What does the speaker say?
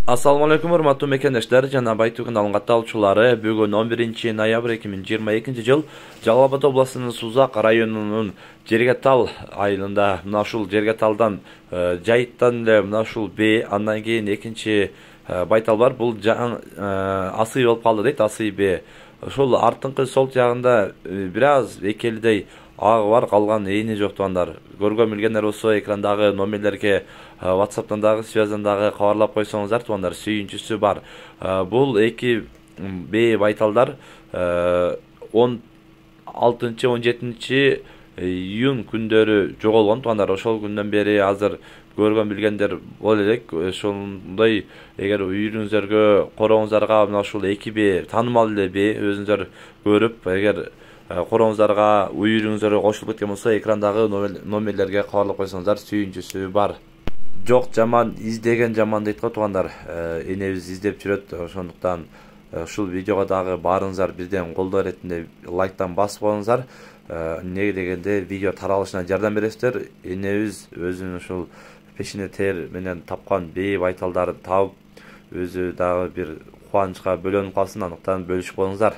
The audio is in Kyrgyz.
Assalamu alaikum урматтуу мекендештер жана Байтуу каналынын катталуучулары. Бүгүн 11 ноябрь 2022 жыл Жалал Абад областынын Сузак районунун Жергетал айылында мына ушул Жергеталдан жайыттан эле мына ушул бээ, андан кийин экинчи байтал бар. Бул асый болуп калды дейт, асый бээ. Ошол артыңкы сол жагында бир аз экелидей агы бар, калган эйини жок туугандар. Көргөн билгендер болсо экрандагы номерлерге WhatsApp'tan дагы связдан дагы кабарлап койсоңуздар туугандар, сүйүнчүсү бар. Бул эки бээ байталдар 16-17 июнь күндөрү жоголгон туугандар. Ошол күндөн бери азыр көргөн билгендер боло элек. Ошондой эгер үйүрүңүздаргө, корооңуздарга мына ушул эки бээ, таанымал эле бээ өзүңүздөр көрүп, эгер корооңуздарга, үйүрүңүздарга кошулуп кеткен болсо экрандагы номерлерге кабарлап койсоңуздар сүйүнчүсү бар. Жок жаман издеген жаман дейт го туугандар. Энебиз издеп жүрөт, ошондуктан ушул видеого дагы баарыңыздар бирден колдоо иретинде лайктан басып коюңуздар. Эмнеге дегенде видео таралышына жардам бересиздер. Энебиз өзүнүн ушул пешине тер менен тапкан бээ байталдарды таап өзү дагы бир кубанычка бөлөнүп калсын, андыктан бөлүшүп коюңуздар.